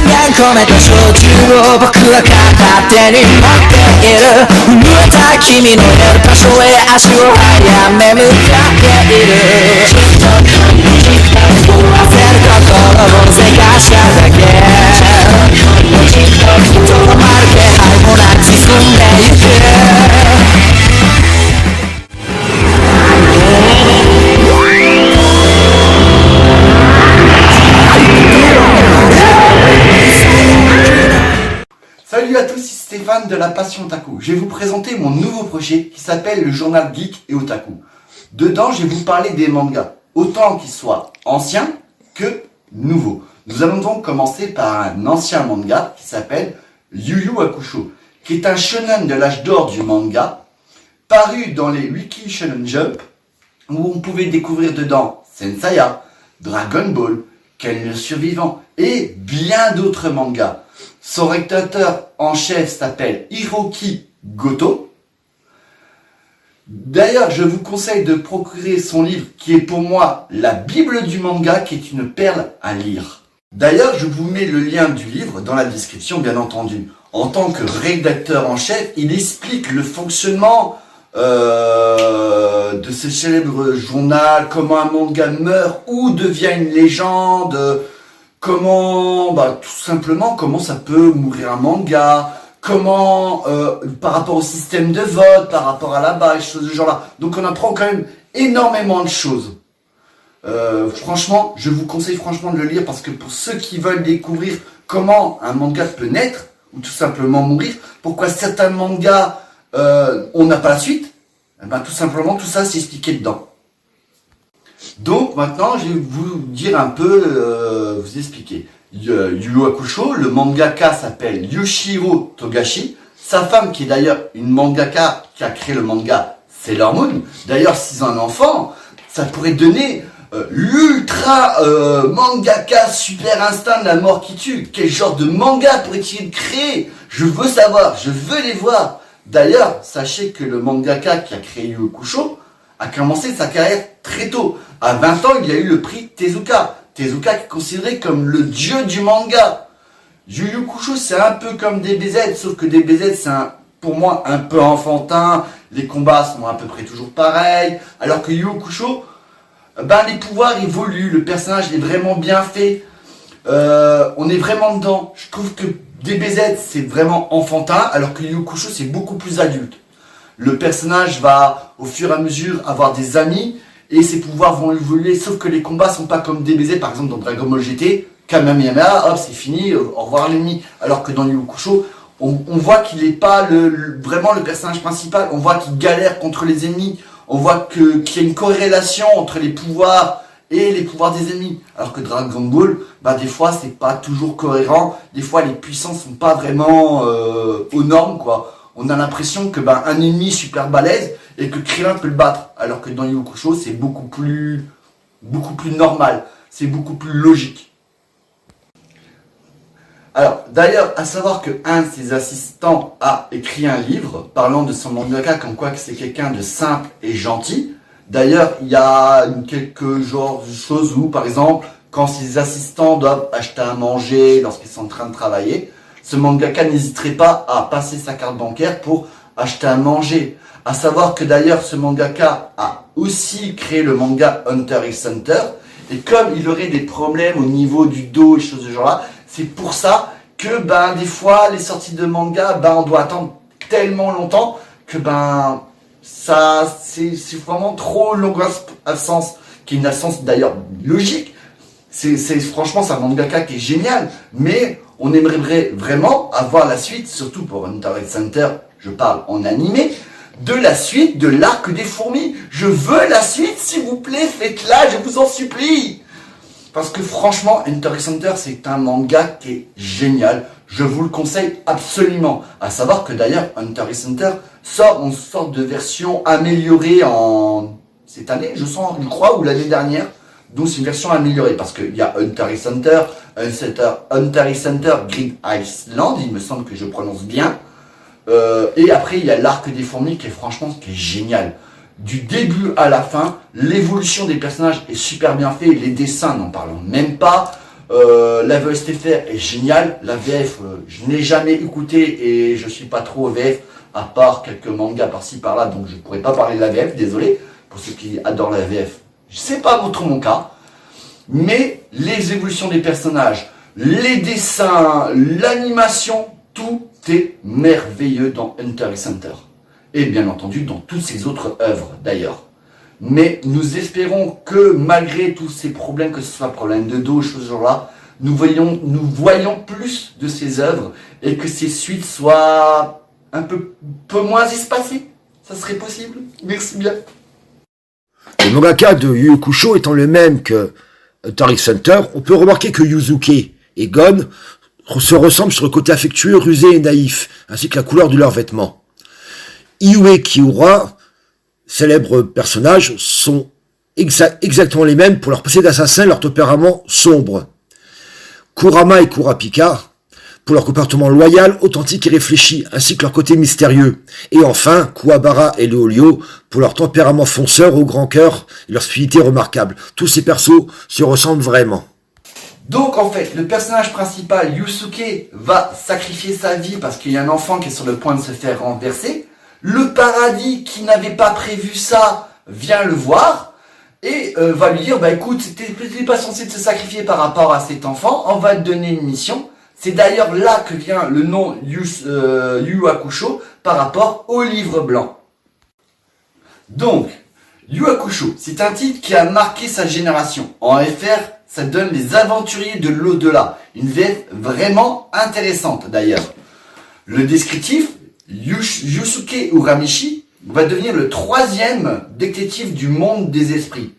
込めた焼酎を僕は片手に持っている震えた君のいる場所へ足を早め向かっている焦る心をせかしただけとどまる気配もなく進んでゆくSalut à tous, c'est Stéphane de la Passion Otaku. Je vais vous présenter mon nouveau projet qui s'appelle le journal Geek et Otaku. Dedans, je vais vous parler des mangas, autant qu'ils soient anciens que nouveaux. Nous allons donc commencer par un ancien manga qui s'appelle Yu Yu Hakusho, qui est un shonen de l'âge d'or du manga, paru dans les Wiki Shonen Jump, où on pouvait découvrir dedans Senseiya, Dragon Ball, Ken le Survivant et bien d'autres mangas. Son rédacteur en chef s'appelle Hiroki Goto. D'ailleurs, je vous conseille de procurer son livre qui est pour moi la Bible du manga, qui est une perle à lire. D'ailleurs, je vous mets le lien du livre dans la description, bien entendu. En tant que rédacteur en chef, il explique le fonctionnement de ce célèbre journal, comment un manga meurt ou devient une légende, comment, tout simplement, comment ça peut mourir un manga, comment, par rapport au système de vote, par rapport à la base, choses de ce genre-là. Donc on apprend quand même énormément de choses. Franchement, je vous conseille franchement de le lire parce que pour ceux qui veulent découvrir comment un manga peut naître, ou tout simplement mourir, pourquoi certains mangas, on n'a pas la suite, tout simplement, tout ça c'est expliqué dedans. Donc maintenant, je vais vous dire un peu, vous expliquer. Yu Yu Hakusho, le mangaka s'appelle Yoshiro Togashi. Sa femme, qui est d'ailleurs une mangaka qui a créé le manga Sailor Moon. D'ailleurs, s'ils ont un enfant, ça pourrait donner l'ultra mangaka super instinct de la mort qui tue. Quel genre de manga pourrait-il créer? Je veux savoir, je veux les voir. D'ailleurs, sachez que le mangaka qui a créé Yu Yu Hakusho a commencé sa carrière très tôt. À 20 ans, il a eu le prix Tezuka. Tezuka qui est considéré comme le dieu du manga. Yu Yu Hakusho, c'est un peu comme DBZ, sauf que DBZ, c'est pour moi un peu enfantin. Les combats sont à peu près toujours pareils. Alors que Yu Yu Hakusho, les pouvoirs évoluent, le personnage est vraiment bien fait. On est vraiment dedans. Je trouve que DBZ, c'est vraiment enfantin, alors que Yu Yu Hakusho, c'est beaucoup plus adulte. Le personnage va, au fur et à mesure, avoir des amis, et ses pouvoirs vont évoluer, sauf que les combats sont pas comme DBZ, par exemple dans Dragon Ball GT, Kamehameha, hop, c'est fini, au revoir l'ennemi. Alors que dans Yu Yu Hakusho, on voit qu'il n'est pas vraiment le personnage principal, on voit qu'il galère contre les ennemis, on voit qu'il y a une corrélation entre les pouvoirs et les pouvoirs des ennemis. Alors que Dragon Ball, des fois c'est pas toujours cohérent, des fois les puissances sont pas vraiment aux normes, quoi. On a l'impression que un ennemi super balèze et que Krillin peut le battre. Alors que dans Yu Yu Hakusho, c'est beaucoup plus normal. C'est beaucoup plus logique. Alors, d'ailleurs, à savoir que un de ses assistants a écrit un livre parlant de son mangaka comme quoi que c'est quelqu'un de simple et gentil. D'ailleurs, il y a quelques genres de choses où, par exemple, quand ses assistants doivent acheter à manger lorsqu'ils sont en train de travailler, ce mangaka n'hésiterait pas à passer sa carte bancaire pour acheter à manger. À savoir que d'ailleurs ce mangaka a aussi créé le manga Hunter x Hunter. Et comme il aurait des problèmes au niveau du dos et choses de genre là, c'est pour ça que des fois les sorties de manga, on doit attendre tellement longtemps que ça c'est vraiment trop longue absence, qui est une absence d'ailleurs logique. Franchement c'est un mangaka qui est génial, mais on aimerait vraiment avoir la suite, surtout pour Hunter x Hunter, je parle en animé, de la suite de l'arc des fourmis. Je veux la suite, s'il vous plaît, faites-la, je vous en supplie. Parce que franchement, Hunter x Hunter, c'est un manga qui est génial. Je vous le conseille absolument. À savoir que d'ailleurs, Hunter x Hunter sort une sorte de version améliorée cette année, je crois, ou l'année dernière. Donc c'est une version améliorée parce qu'il y a Hunter x Hunter, Hunter x Hunter Grid Island, il me semble que je prononce bien. Et après il y a l'arc des fourmis qui est génial. Du début à la fin, l'évolution des personnages est super bien faite, les dessins n'en parlons même pas. La VSTFR est géniale. La VF, je n'ai jamais écouté et je suis pas trop VF, à part quelques mangas par-ci par-là, donc je pourrais pas parler de la VF, désolé, pour ceux qui adorent la VF. Je sais pas votre mon cas, mais les évolutions des personnages, les dessins, l'animation, tout est merveilleux dans Hunter x Hunter. Et bien entendu dans toutes ses autres œuvres d'ailleurs. Mais nous espérons que malgré tous ces problèmes, que ce soit problème de dos, choses genre-là, nous voyons plus de ces œuvres et que ces suites soient un peu moins espacées. Ça serait possible? Merci bien. Le mangaka de Yu Yu Hakusho étant le même que Hunter x Hunter, on peut remarquer que Yuzuke et Gon se ressemblent sur le côté affectueux, rusé et naïf, ainsi que la couleur de leurs vêtements. Iyue Kiura, célèbres personnages, sont exactement les mêmes pour leur passé d'assassin et leur tempérament sombre. Kurama et Kurapika, pour leur comportement loyal, authentique et réfléchi, ainsi que leur côté mystérieux. Et enfin, Kuwabara et Leolio, pour leur tempérament fonceur au grand cœur et leur spiritualité remarquable. Tous ces persos se ressemblent vraiment. Donc en fait, le personnage principal, Yusuke, va sacrifier sa vie parce qu'il y a un enfant qui est sur le point de se faire renverser. Le paradis, qui n'avait pas prévu ça, vient le voir et va lui dire, bah écoute, t'es pas censé te sacrifier par rapport à cet enfant, on va te donner une mission. C'est d'ailleurs là que vient le nom Yu Yu Hakusho par rapport au livre blanc. Donc, Yu Yu Hakusho, c'est un titre qui a marqué sa génération. En FR, ça donne les aventuriers de l'au-delà. Une VF vraiment intéressante d'ailleurs. Le descriptif, Yusuke Uramichi va devenir le 3e détective du monde des esprits.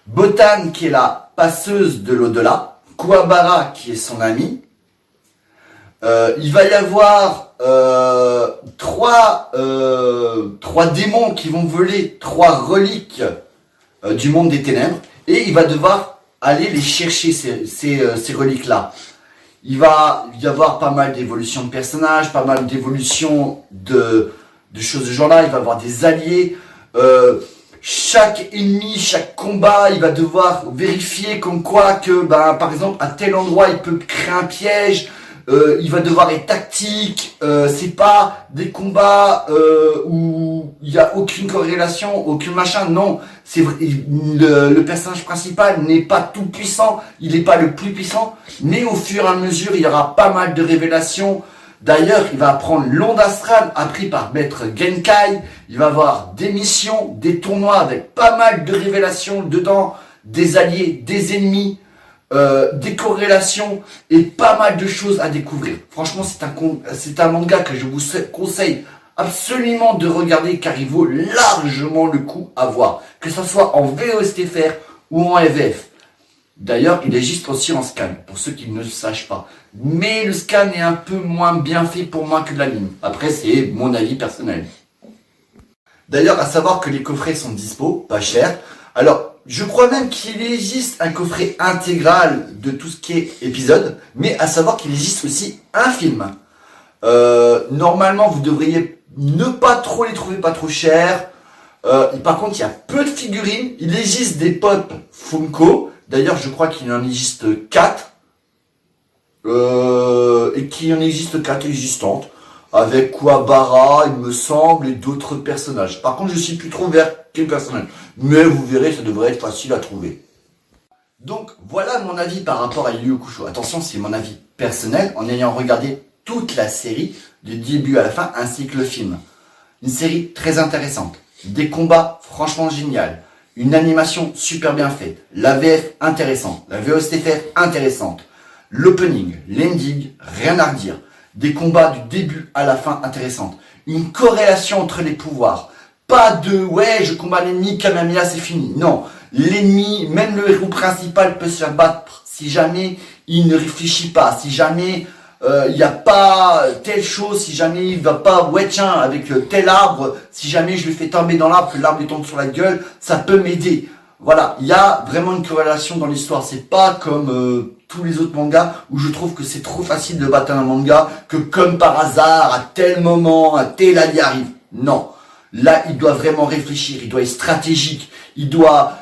Botan, qui est la passeuse de l'au-delà. Kuwabara, qui est son ami. Il va y avoir trois démons qui vont voler 3 reliques du monde des ténèbres. Et il va devoir aller les chercher, ces reliques-là. Il va y avoir pas mal d'évolutions de personnages, pas mal d'évolutions de choses de ce genre-là. Il va y avoir des alliés. Chaque ennemi, chaque combat, il va devoir vérifier comme quoi que, par exemple, à tel endroit, il peut créer un piège. Il va devoir être tactique. C'est pas des combats où il y a aucune corrélation, aucun machin. Non, c'est vrai. Le personnage principal n'est pas tout puissant. Il n'est pas le plus puissant. Mais au fur et à mesure, il y aura pas mal de révélations. D'ailleurs, il va apprendre l'onde astrale appris par Maître Genkai. Il va avoir des missions, des tournois avec pas mal de révélations dedans, des alliés, des ennemis. Des corrélations et pas mal de choses à découvrir. Franchement, c'est un manga que je vous conseille absolument de regarder car il vaut largement le coup à voir. Que ce soit en VOSTFR ou en FF. D'ailleurs, il existe aussi en scan, pour ceux qui ne le sachent pas. Mais le scan est un peu moins bien fait pour moi que l'anime. Après, c'est mon avis personnel. D'ailleurs, à savoir que les coffrets sont dispo, pas cher. Alors, je crois même qu'il existe un coffret intégral de tout ce qui est épisode, mais à savoir qu'il existe aussi un film. Normalement, vous devriez ne pas trop les trouver pas trop chers. Par contre, il y a peu de figurines. Il existe des pop Funko. D'ailleurs, je crois qu'il en existe 4. Et qu'il en existe 4 existantes. Avec Kuwabara, il me semble, et d'autres personnages. Par contre, je ne suis plus trop vers quel personnage. Mais vous verrez, ça devrait être facile à trouver. Donc, voilà mon avis par rapport à Yu Yu Hakusho. Attention, c'est mon avis personnel, en ayant regardé toute la série, du début à la fin, ainsi que le film. Une série très intéressante. Des combats franchement géniaux. Une animation super bien faite. La VF intéressante. La VOSTFR intéressante. L'opening, l'ending, rien à redire. Des combats du début à la fin intéressantes. Une corrélation entre les pouvoirs. Pas de ouais, je combats l'ennemi, Kamehameha, c'est fini. Non, l'ennemi, même le héros principal peut se faire battre si jamais il ne réfléchit pas, si jamais il n'y a pas telle chose, si jamais il va pas, ouais tiens, avec tel arbre, si jamais je lui fais tomber dans l'arbre, que l'arbre lui tombe sur la gueule, ça peut m'aider. Voilà, il y a vraiment une corrélation dans l'histoire. C'est pas comme tous les autres mangas où je trouve que c'est trop facile de battre un manga, que comme par hasard, à tel moment, un tel allié arrive. Non. Là, il doit vraiment réfléchir, il doit être stratégique, il doit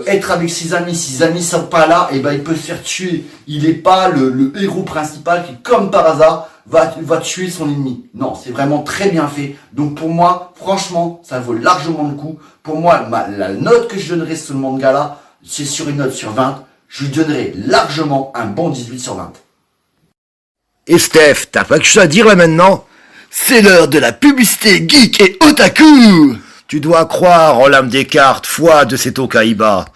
être avec ses amis sont pas là, et ben il peut se faire tuer. Il n'est pas le héros principal qui, comme par hasard, va tuer son ennemi. Non, c'est vraiment très bien fait. Donc pour moi, franchement, ça vaut largement le coup. Pour moi, la note que je donnerais sur le manga là, c'est sur une note sur 20. Je lui donnerais largement un bon 18 sur 20. Et Steph, t'as pas que chose à dire là maintenant? C'est l'heure de la publicité geek et otaku. Tu dois croire en l'âme des cartes, foi de Seto Kaiba.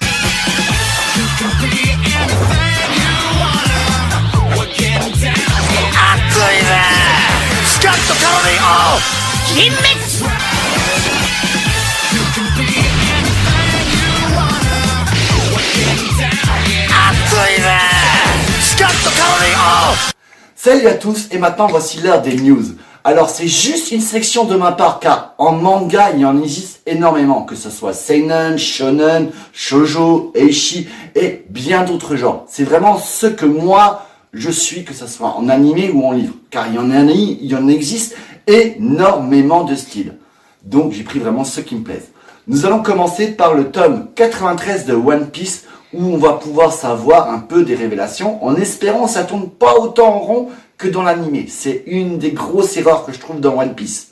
Salut à tous, et maintenant voici l'heure des news. Alors c'est juste une section de ma part, car en manga il y en existe énormément, que ce soit seinen, shonen, shoujo, eishi et bien d'autres genres. C'est vraiment ce que moi je suis, que ce soit en animé ou en livre, car il y en existe énormément de styles. Donc j'ai pris vraiment ceux qui me plaisent. Nous allons commencer par le tome 93 de One Piece, où on va pouvoir savoir un peu des révélations, en espérant que ça tourne pas autant en rond que dans l'animé. C'est une des grosses erreurs que je trouve dans One Piece.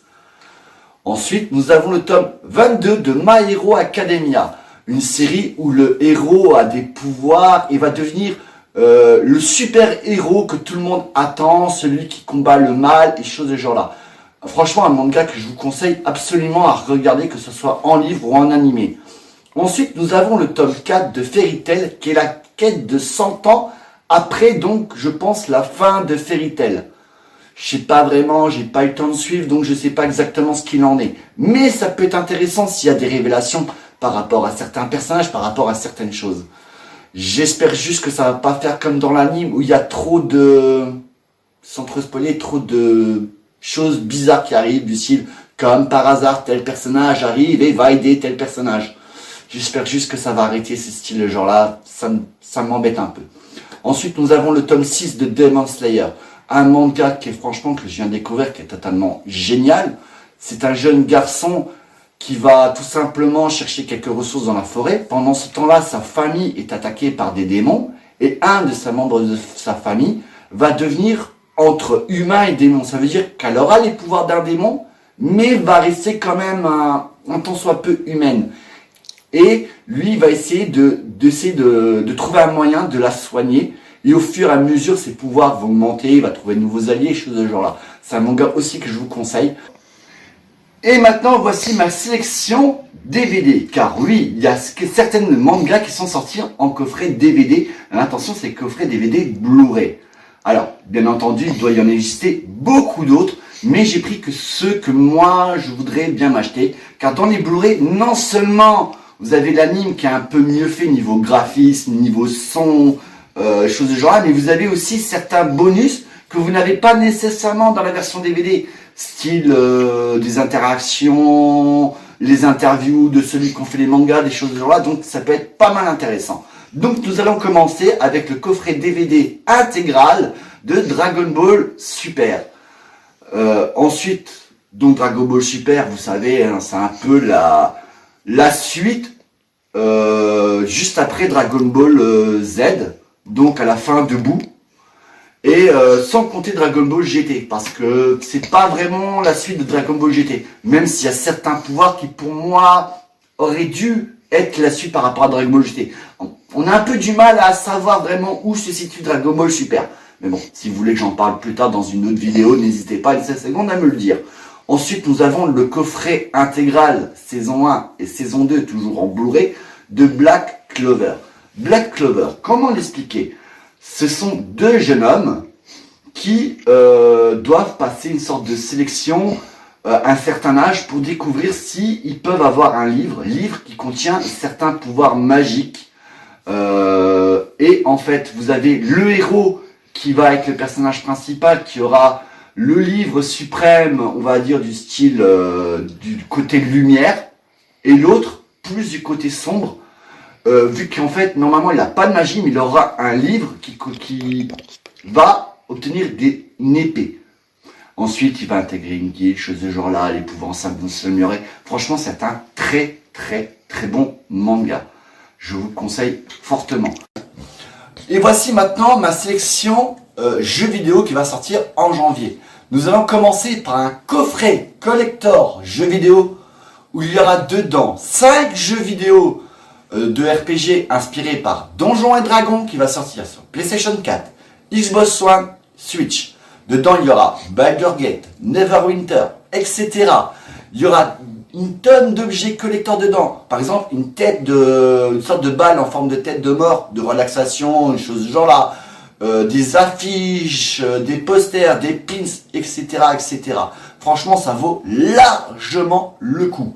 Ensuite, nous avons le tome 22 de My Hero Academia, une série où le héros a des pouvoirs et va devenir le super héros que tout le monde attend, celui qui combat le mal et choses de ce genre-là. Franchement, un manga que je vous conseille absolument à regarder, que ce soit en livre ou en animé. Ensuite, nous avons le tome 4 de Fairy Tail, qui est la quête de 100 ans après, donc, je pense, la fin de Fairy Tail. Je sais pas vraiment, j'ai pas eu le temps de suivre, donc je sais pas exactement ce qu'il en est. Mais ça peut être intéressant s'il y a des révélations par rapport à certains personnages, par rapport à certaines choses. J'espère juste que ça va pas faire comme dans l'anime, où il y a trop de... sans trop spoiler, trop de choses bizarres qui arrivent, du style, comme par hasard, tel personnage arrive et va aider tel personnage. J'espère juste que ça va arrêter ce style de genre-là, ça m'embête un peu. Ensuite, nous avons le tome 6 de Demon Slayer, un manga qui est franchement, que je viens de découvrir, qui est totalement génial. C'est un jeune garçon qui va tout simplement chercher quelques ressources dans la forêt. Pendant ce temps-là, sa famille est attaquée par des démons, et un de ses membres de sa famille va devenir entre humain et démon. Ça veut dire qu'elle aura les pouvoirs d'un démon, mais va rester quand même un tant soit peu humaine. Et lui, il va essayer de trouver un moyen de la soigner. Et au fur et à mesure, ses pouvoirs vont augmenter, il va trouver de nouveaux alliés, choses de ce genre-là. C'est un manga aussi que je vous conseille. Et maintenant, voici ma sélection DVD. Car oui, il y a certaines mangas qui sont sortis en coffret DVD. Attention, c'est coffret DVD Blu-ray. Alors, bien entendu, il doit y en exister beaucoup d'autres. Mais j'ai pris que ceux que moi, je voudrais bien m'acheter. Car dans les Blu-ray, non seulement... vous avez l'anime qui est un peu mieux fait niveau graphisme, niveau son, choses de genre, mais vous avez aussi certains bonus que vous n'avez pas nécessairement dans la version DVD, style des interactions, les interviews de celui qui ont fait les mangas, des choses de genre là, donc ça peut être pas mal intéressant. Donc nous allons commencer avec le coffret DVD intégral de Dragon Ball Super. Ensuite, donc Dragon Ball Super, vous savez, hein, c'est un peu la suite juste après Dragon Ball Z, donc à la fin debout, et sans compter Dragon Ball GT, parce que c'est pas vraiment la suite de Dragon Ball GT, même s'il y a certains pouvoirs qui pour moi auraient dû être la suite par rapport à Dragon Ball GT. On a un peu du mal à savoir vraiment où se situe Dragon Ball Super, mais bon, si vous voulez que j'en parle plus tard dans une autre vidéo, n'hésitez pas une seconde à me le dire. Ensuite, nous avons le coffret intégral saison 1 et saison 2, toujours en Blu-ray, de Black Clover. Black Clover, comment l'expliquer? Ce sont deux jeunes hommes qui doivent passer une sorte de sélection à un certain âge pour découvrir s'ils peuvent avoir un livre qui contient certains pouvoirs magiques. Et en fait, vous avez le héros qui va être le personnage principal, qui aura le livre suprême, on va dire du style du côté lumière, et l'autre plus du côté sombre, vu qu'en fait normalement il n'a pas de magie, mais il aura un livre qui va obtenir une épée. Ensuite il va intégrer une guilde, chose de genre là, les pouvoirs s'améliorer. Franchement c'est un très très très bon manga. Je vous le conseille fortement. Et voici maintenant ma sélection jeux vidéo qui va sortir en janvier. Nous allons commencer par un coffret collector jeux vidéo où il y aura dedans 5 jeux vidéo de RPG inspirés par Donjons et Dragons qui va sortir sur PlayStation 4, Xbox One, Switch. Dedans il y aura Baldur's Gate, Neverwinter, etc. Il y aura une tonne d'objets collector dedans. Par exemple, une sorte de balle en forme de tête de mort, de relaxation, une chose du genre là. Des affiches, des posters, des pins, etc., etc. Franchement, ça vaut largement le coup.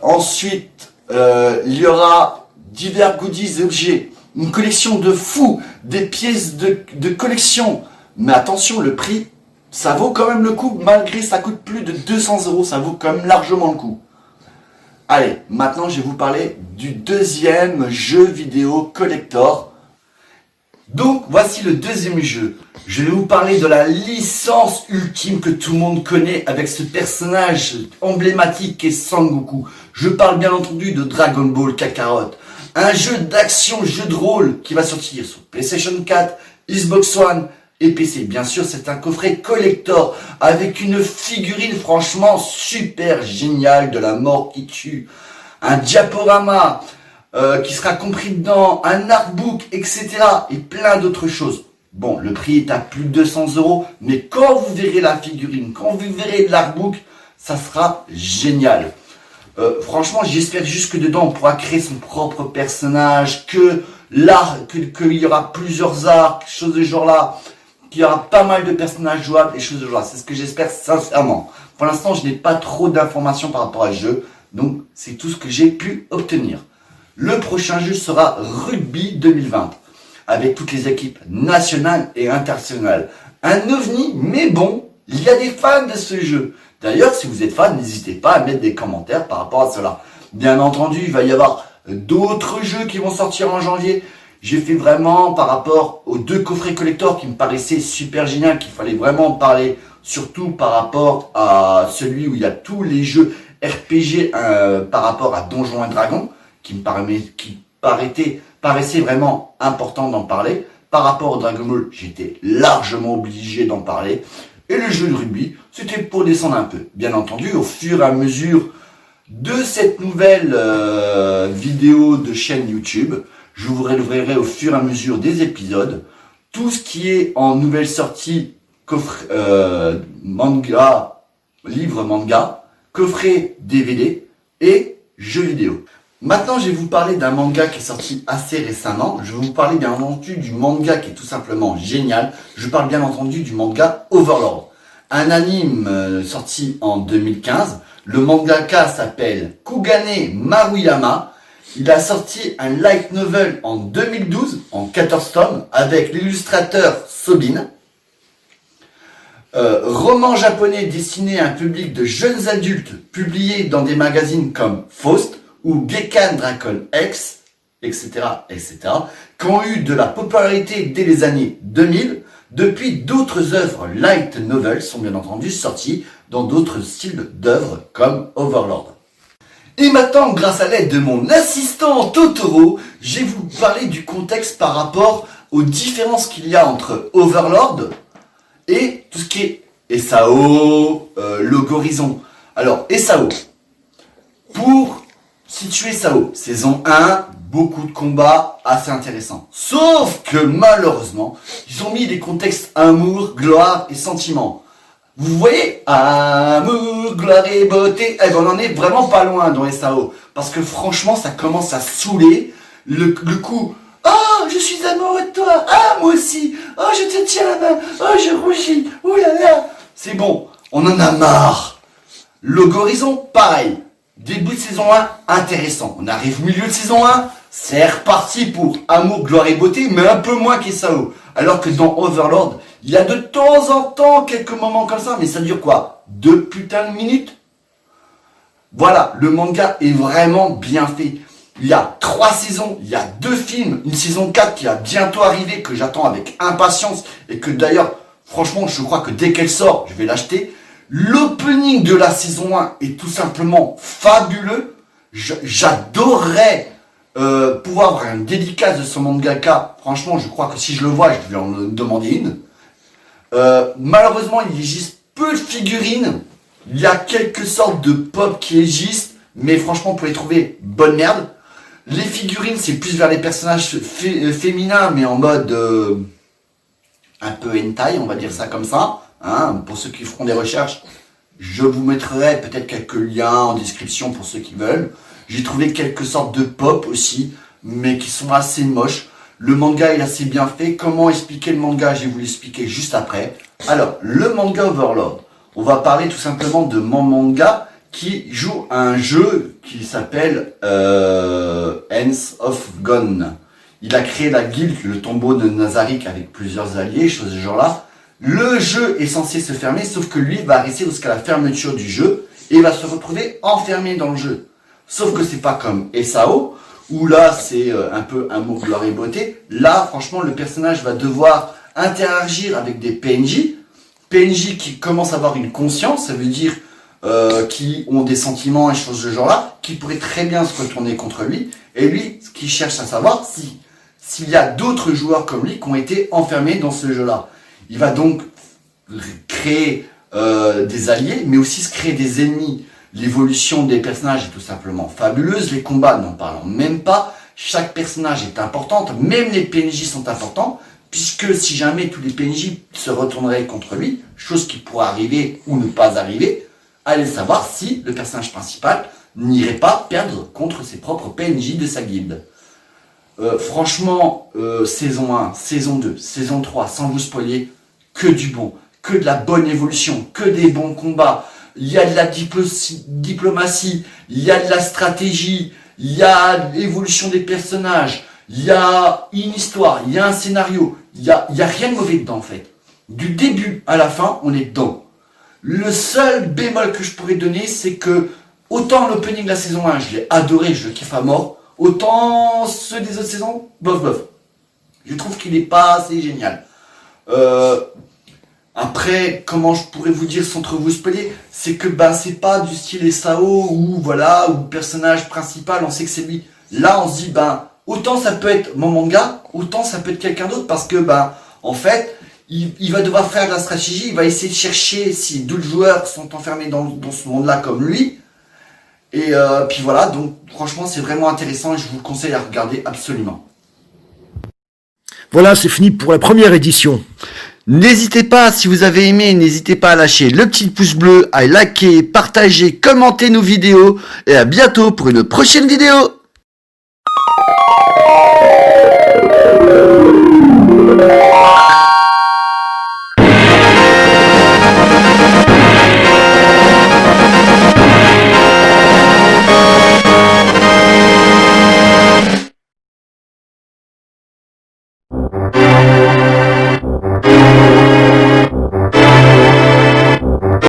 Ensuite, il y aura divers goodies, objets, une collection de fous, des pièces de collection. Mais attention, le prix, ça vaut quand même le coup, malgré ça coûte plus de 200 €, ça vaut quand même largement le coup. Allez, maintenant je vais vous parler du deuxième jeu vidéo collector. Donc voici le deuxième jeu. Je vais vous parler de la licence ultime que tout le monde connaît avec ce personnage emblématique qu'est Sangoku. Je parle bien entendu de Dragon Ball Kakarot. Un jeu d'action, jeu de rôle qui va sortir sur PlayStation 4, Xbox One et PC. Bien sûr, c'est un coffret collector avec une figurine franchement super géniale de la mort qui tue. Un diaporama qui sera compris dedans, un artbook, etc. et plein d'autres choses. Bon, le prix est à plus de 200 €, mais quand vous verrez la figurine, quand vous verrez l'artbook, ça sera génial. Franchement, j'espère juste que dedans, on pourra créer son propre personnage, qu'il y aura plusieurs arcs, choses de ce genre-là, qu'il y aura pas mal de personnages jouables et choses de ce genre-là. C'est ce que j'espère sincèrement. Pour l'instant, je n'ai pas trop d'informations par rapport à ce jeu, donc c'est tout ce que j'ai pu obtenir. Le prochain jeu sera Rugby 2020, avec toutes les équipes nationales et internationales. Un ovni, mais bon, il y a des fans de ce jeu. D'ailleurs, si vous êtes fan, n'hésitez pas à mettre des commentaires par rapport à cela. Bien entendu, il va y avoir d'autres jeux qui vont sortir en janvier. J'ai fait vraiment par rapport aux 2 coffrets collector qui me paraissaient super génial, qu'il fallait vraiment parler, surtout par rapport à celui où il y a tous les jeux RPG par rapport à Donjons et Dragons, qui paraissait vraiment important d'en parler. Par rapport au Dragon Ball, j'étais largement obligé d'en parler. Et le jeu de rugby, c'était pour descendre un peu. Bien entendu, au fur et à mesure de cette nouvelle vidéo de chaîne YouTube, je vous révélerai au fur et à mesure des épisodes tout ce qui est en nouvelle sortie, manga, livre manga, coffret DVD et jeux vidéo. Maintenant, je vais vous parler d'un manga qui est sorti assez récemment. Je vais vous parler bien entendu du manga qui est tout simplement génial. Je parle bien entendu du manga Overlord. Un anime sorti en 2015. Le mangaka s'appelle Kugane Maruyama. Il a sorti un light novel en 2012, en 14 tomes, avec l'illustrateur Sobin. Roman japonais destiné à un public de jeunes adultes, publié dans des magazines comme Faust ou Gekkan Dragon X, etc., etc., qui ont eu de la popularité dès les années 2000. Depuis, d'autres œuvres light novels sont bien entendu sorties dans d'autres styles d'œuvres comme Overlord. Et maintenant, grâce à l'aide de mon assistant Totoro, je vais vous parler du contexte par rapport aux différences qu'il y a entre Overlord et tout ce qui est SAO, Logorizon. Alors, SAO, pour situer SAO, saison 1, beaucoup de combats assez intéressants. Sauf que malheureusement, ils ont mis des contextes amour, gloire et sentiment. Vous voyez, amour, gloire et beauté, eh ben, on en est vraiment pas loin dans SAO. Parce que franchement, ça commence à saouler le coup. Oh, je suis amoureux de toi. Ah, moi aussi. Oh, je te tiens la main. Oh, je rougis. Oh là là. C'est bon, on en a marre. Logorizon, pareil. Début de saison 1, intéressant. On arrive milieu de saison 1, c'est reparti pour amour, gloire et beauté, mais un peu moins qu'SAO. Alors que dans Overlord, il y a de temps en temps quelques moments comme ça, mais ça dure quoi? 2 putains de minutes? Voilà, le manga est vraiment bien fait. Il y a 3 saisons, il y a 2 films, une saison 4 qui va bientôt arriver, que j'attends avec impatience, et que d'ailleurs, franchement, je crois que dès qu'elle sort, je vais l'acheter. L'opening de la saison 1 est tout simplement fabuleux. J'adorerais pouvoir avoir une dédicace de son mangaka, franchement, je crois que si je le vois, je vais en demander une. Malheureusement, il existe peu de figurines. Il y a quelques sortes de pop qui existent, mais franchement, pour les trouver, bonne merde. Les figurines, c'est plus vers les personnages féminins, mais en mode un peu hentai, on va dire ça comme ça. Hein, pour ceux qui feront des recherches, je vous mettrai peut-être quelques liens en description pour ceux qui veulent. J'ai trouvé quelques sortes de pop aussi, mais qui sont assez moches. Le manga est assez bien fait. Comment expliquer le manga? Je vais vous l'expliquer juste après. Alors, le manga Overlord. On va parler tout simplement de mon manga qui joue à un jeu qui s'appelle Hands of Gone. Il a créé la guilde, le tombeau de Nazarick avec plusieurs alliés, choses de genre là. Le jeu est censé se fermer, sauf que lui va rester jusqu'à la fermeture du jeu et il va se retrouver enfermé dans le jeu. Sauf que c'est pas comme SAO, où là c'est un peu amour, gloire et beauté. Là, franchement, le personnage va devoir interagir avec des PNJ qui commencent à avoir une conscience, ça veut dire qui ont des sentiments et choses de genre là, qui pourraient très bien se retourner contre lui. Et lui, ce qu'il cherche à savoir, s'il y a d'autres joueurs comme lui qui ont été enfermés dans ce jeu-là. Il va donc créer des alliés, mais aussi se créer des ennemis. L'évolution des personnages est tout simplement fabuleuse. Les combats, n'en parlons même pas. Chaque personnage est important. Même les PNJ sont importants. Puisque si jamais tous les PNJ se retourneraient contre lui, chose qui pourrait arriver ou ne pas arriver, allez savoir si le personnage principal n'irait pas perdre contre ses propres PNJ de sa guilde. Franchement, saison 1, saison 2, saison 3, sans vous spoiler, que du bon, que de la bonne évolution, que des bons combats. Il y a de la diplomatie, il y a de la stratégie, il y a l'évolution des personnages, il y a une histoire, il y a un scénario, il y a rien de mauvais dedans en fait. Du début à la fin, on est dedans. Le seul bémol que je pourrais donner, c'est que autant l'opening de la saison 1, je l'ai adoré, je le kiffe à mort, autant ceux des autres saisons, bof bof. Je trouve qu'il n'est pas assez génial. Après, comment je pourrais vous dire sans trop vous spoiler, c'est que c'est pas du style SAO où voilà, où le personnage principal, on sait que c'est lui. Là, on se dit autant ça peut être mon manga, autant ça peut être quelqu'un d'autre parce que en fait, il va devoir faire de la stratégie, il va essayer de chercher si d'autres joueurs sont enfermés dans ce monde-là comme lui. Et puis voilà, donc franchement, c'est vraiment intéressant et je vous le conseille à regarder absolument. Voilà, c'est fini pour la première édition. N'hésitez pas, si vous avez aimé, n'hésitez pas à lâcher le petit pouce bleu, à liker, partager, commenter nos vidéos, et à bientôt pour une prochaine vidéo.